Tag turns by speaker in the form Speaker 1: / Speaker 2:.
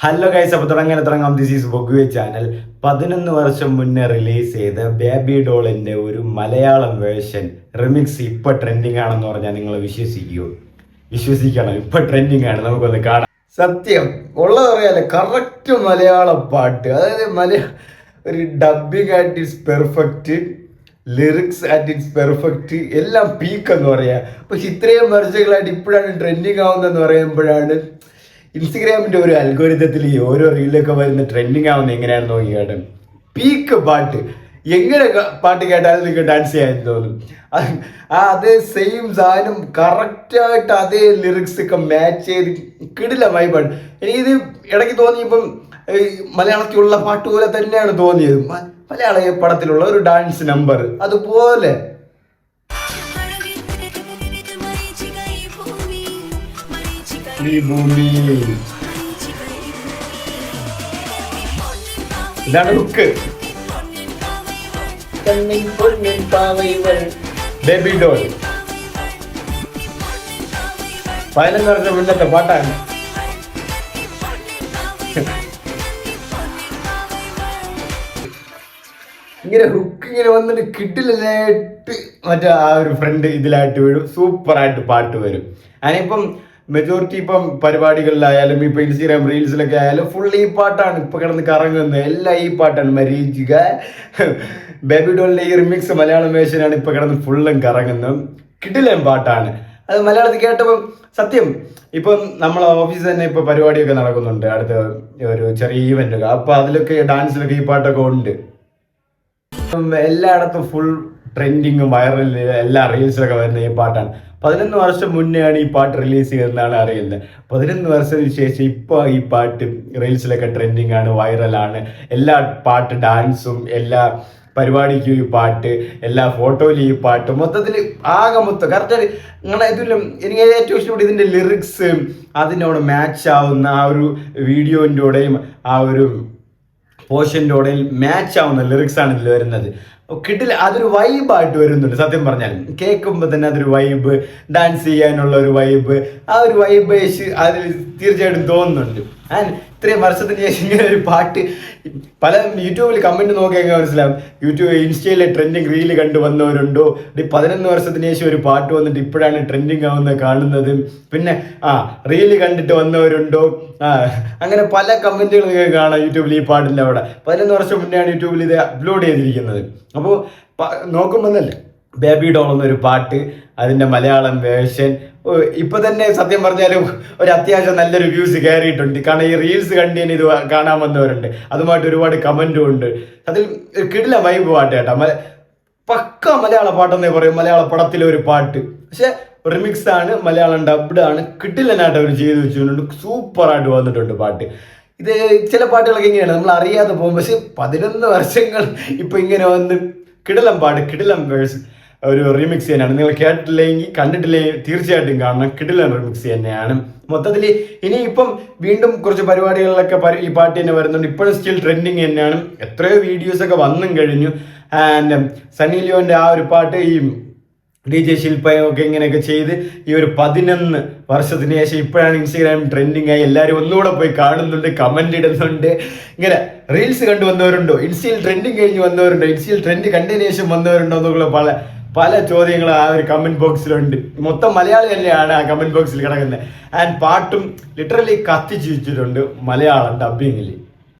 Speaker 1: Hello guys, അപ്പോൾ തുടങ്ങാം. This is ബൊഗ്വേ channel. 11 വർഷം മുന്നേ റിലീസ് ചെയ്ത ബേബി ഡോളിൻ്റെ ഒരു മലയാളം വേർഷൻ റിമിക്സ് ഇപ്പോൾ ട്രെൻഡിങ് ആണെന്ന് പറഞ്ഞാൽ നിങ്ങൾ വിശ്വസിക്കണം. ഇപ്പോൾ ട്രെൻഡിങ് ആണ്, നമുക്കൊന്ന് കാണാം. സത്യം ഉള്ളത് അറിയാലോ, കറക്റ്റ് മലയാളം പാട്ട്. അതായത് ഒരു dubbing at it's perfect, lyrics at it's perfect, എല്ലാം പീക്ക് എന്ന് പറയാം. പക്ഷെ ഇത്രയും വർഷങ്ങളായിട്ട് ഇപ്പോഴാണ് ട്രെൻഡിങ് ആവുന്നതെന്ന് പറയുമ്പോഴാണ് ഇൻസ്റ്റഗ്രാമിൻ്റെ ഒരു അൽഗോരിതത്തിൽ ഈ ഓരോ റീലൊക്കെ വരുന്ന ട്രെൻഡിങ് ആവുന്നത് എങ്ങനെയാണെന്ന് നോക്കിയാട്ട് പീക്ക് പാട്ട്. എങ്ങനെ പാട്ട് കേട്ടാലും നിങ്ങൾക്ക് ഡാൻസ് ചെയ്യാൻ തോന്നും. അതേ സെയിം സാധനം കറക്റ്റായിട്ട് അതേ ലിറിക്സ് ഒക്കെ മാച്ച് ചെയ്ത് കിടില വൈബാണ്. എനിക്കിത് ഇടയ്ക്ക് തോന്നിയപ്പം മലയാളത്തിലുള്ള പാട്ട് പോലെ തന്നെയാണ് തോന്നിയത്. മലയാള പടത്തിലുള്ള ഒരു ഡാൻസ് നമ്പർ അതുപോലെ. ഇതാണ് ഹുക്ക്. ബേബി ഡോൾ 11 വർഷം മുന്നത്തെ പാട്ടാണ്. ഇങ്ങനെ ഹുക്ക് ഇങ്ങനെ വന്നിട്ട് കിട്ടില്ലായിട്ട് മറ്റേ ആ ഒരു ഫ്രണ്ട് ഇതിലായിട്ട് വീഴും, സൂപ്പറായിട്ട് പാട്ട് വരും. അതിനിപ്പം മെജോറിറ്റി ഇപ്പം പരിപാടികളിലായാലും ഇപ്പം ഇൻസ്റ്റഗ്രാം റീൽസിലൊക്കെ ആയാലും ഫുൾ ഈ പാട്ടാണ് ഇപ്പം കിടന്ന് കറങ്ങുന്നത്. എല്ലാം ഈ പാട്ടാണ്. മരീചിക ബേബി ഡോളിൻ്റെ ഈ റിമിക്സ് മലയാളം വേർഷനാണ് ഇപ്പം കിടന്ന് ഫുള്ളും കറങ്ങുന്നത്. കിടിലൻ പാട്ടാണ്. അത് മലയാളത്തിൽ കേട്ടപ്പം സത്യം ഇപ്പം നമ്മളെ ഓഫീസിൽ തന്നെ ഇപ്പോൾ പരിപാടിയൊക്കെ നടക്കുന്നുണ്ട്, അടുത്ത ഒരു ചെറിയ ഈവൻ്റൊക്കെ. അപ്പോൾ അതിലൊക്കെ ഡാൻസിലൊക്കെ ഈ പാട്ടൊക്കെ ഉണ്ട്. എല്ലായിടത്തും ഫുൾ ട്രെൻഡിങ്ങും വൈറൽ എല്ലാ റീൽസിലൊക്കെ വരുന്ന ഈ പാട്ടാണ്. 11 വർഷം മുന്നെയാണ് ഈ പാട്ട് റിലീസ് ചെയ്തതെന്നാണ് അറിയുന്നത്. 11 വർഷത്തിന് ശേഷം ഇപ്പോൾ ഈ പാട്ട് റീൽസിലൊക്കെ ട്രെൻഡിങ് ആണ്, വൈറലാണ്. എല്ലാ പാട്ട് ഡാൻസും എല്ലാ പരിപാടിക്കും ഈ പാട്ട്, എല്ലാ ഫോട്ടോയിലും ഈ പാട്ട്, മൊത്തത്തിൽ മൊത്തം കറക്റ്റ്. നിങ്ങളെ ഇതിലും എനിക്ക് ഏറ്റവും ഇഷ്ടപ്പെട്ട ഇതിൻ്റെ ലിറിക്സ് അതിനോട് മാച്ച് ആവുന്ന ആ ഒരു വീഡിയോൻ്റെയും ആ ഒരു പോർഷൻ്റെ കൂടെ മാച്ച് ആവുന്ന ലിറിക്സ് ആണ് ഇതിൽ വരുന്നത്. കിട്ടില്ല, അതൊരു വൈബായിട്ട് വരുന്നുണ്ട്. സത്യം പറഞ്ഞാൽ കേൾക്കുമ്പോൾ തന്നെ അതൊരു വൈബ്, ഡാൻസ് ചെയ്യാനുള്ള ഒരു വൈബ്, ആ ഒരു വൈബ് അതിൽ തീർച്ചയായിട്ടും തോന്നുന്നുണ്ട്. ആൻഡ് ഇത്രയും വർഷത്തിന് ശേഷം ഇങ്ങനെ ഒരു പാട്ട് പല യൂട്യൂബിൽ കമൻറ്റ് നോക്കിയാൽ മനസ്സിലാവും. ഇൻസ്റ്റയിലെ ട്രെൻഡിങ് റീല് കണ്ടു വന്നവരുണ്ടോ, 11 വർഷത്തിന് ശേഷം ഒരു പാട്ട് വന്നിട്ട് ഇപ്പോഴാണ് ട്രെൻഡിങ് ആവുന്നത് കാണുന്നത്, പിന്നെ റീല് കണ്ടിട്ട് വന്നവരുണ്ടോ, അങ്ങനെ പല കമൻറ്റുകൾ നിങ്ങൾക്ക് കാണാം യൂട്യൂബിൽ ഈ പാട്ടിൻ്റെ അവിടെ. 11 വർഷം മുന്നെയാണ് യൂട്യൂബിൽ ഇത് അപ്ലോഡ് ചെയ്തിരിക്കുന്നത്. അപ്പോൾ നോക്കുമ്പോൾ തന്നെ ബേബി ഡോൾ എന്നൊരു പാട്ട്, അതിൻ്റെ മലയാളം വേർഷൻ ഇപ്പം തന്നെ സത്യം പറഞ്ഞാലും ഒരു അത്യാവശ്യം നല്ലൊരു വ്യൂസ് കയറിയിട്ടുണ്ട്. കാരണം ഈ റീൽസ് കണ്ടിന് ഇത് കാണാൻ വന്നവരുണ്ട്, അതുമായിട്ട് ഒരുപാട് കമൻറ്റും ഉണ്ട്. അതിൽ കിടില വൈബ് പാട്ട് കേട്ടോ. പക്ക മലയാള പാട്ടെന്നേ പറയും, മലയാള പടത്തിലെ ഒരു പാട്ട്. പക്ഷെ റിമിക്സ് ആണ്, മലയാളം ഡബ്ഡ് ആണ്. കിടിലനായിട്ട് അവർ ചെയ്ത് വെച്ചിട്ടുണ്ട്, സൂപ്പറായിട്ട് വന്നിട്ടുണ്ട് പാട്ട്. ഇത് ചില പാട്ടുകളൊക്കെ ഇങ്ങനെയാണ് നമ്മൾ അറിയാതെ പോകും. പക്ഷെ 11 വർഷങ്ങൾ ഇപ്പം ഇങ്ങനെ വന്ന് കിടിലം പാട്ട്, കിടിലം വേഴ്സ് ഒരു റിമിക്സ് തന്നെയാണ്. നിങ്ങൾ കേട്ടില്ലെങ്കിൽ കണ്ടിട്ടില്ലെങ്കിൽ തീർച്ചയായിട്ടും കാണണം. കിടിലൻ റിമിക്സ് തന്നെയാണ് മൊത്തത്തിൽ. ഇനിയിപ്പം വീണ്ടും കുറച്ച് പരിപാടികളിലൊക്കെ ഈ പാട്ട് തന്നെ വരുന്നുണ്ട്. ഇപ്പോഴും സ്റ്റിൽ ട്രെൻഡിങ് തന്നെയാണ്. എത്രയോ വീഡിയോസൊക്കെ വന്നും കഴിഞ്ഞു. ആൻഡ് സണ്ണി ലിയോൻ്റെ ആ ഒരു പാട്ട് ഈ DJ ശില്പയൊക്കെ ഇങ്ങനെയൊക്കെ ചെയ്ത് ഈ ഒരു 11 വർഷത്തിന് ശേഷം ഇപ്പോഴാണ് ഇൻസ്റ്റഗ്രാം ട്രെൻഡിങ് ആയി. എല്ലാവരും ഒന്നുകൂടെ പോയി കാണുന്നുണ്ട്, കമൻ്റ് ഇടുന്നുണ്ട്. ഇങ്ങനെ റീൽസ് കണ്ടു വന്നവരുണ്ടോ, ഇൻസ്റ്റയിൽ ട്രെൻഡിങ് കഴിഞ്ഞ് വന്നവരുണ്ടോ, ഇൻസ്റ്റയിൽ ട്രെൻഡ് കണ്ടതിന് ശേഷം വന്നവരുണ്ടോ എന്നുള്ള പല ചോദ്യങ്ങൾ ആ ഒരു കമൻറ്റ് ബോക്സിലുണ്ട്. മൊത്തം മലയാളം തന്നെയാണ് ആ കമൻറ്റ് ബോക്സിൽ കിടക്കുന്നത്. ആൻഡ് പാട്ടും ലിറ്ററലി കത്തിച്ച് വെച്ചിട്ടുണ്ട് മലയാളം ഡബ്ബിങ്ങിൽ.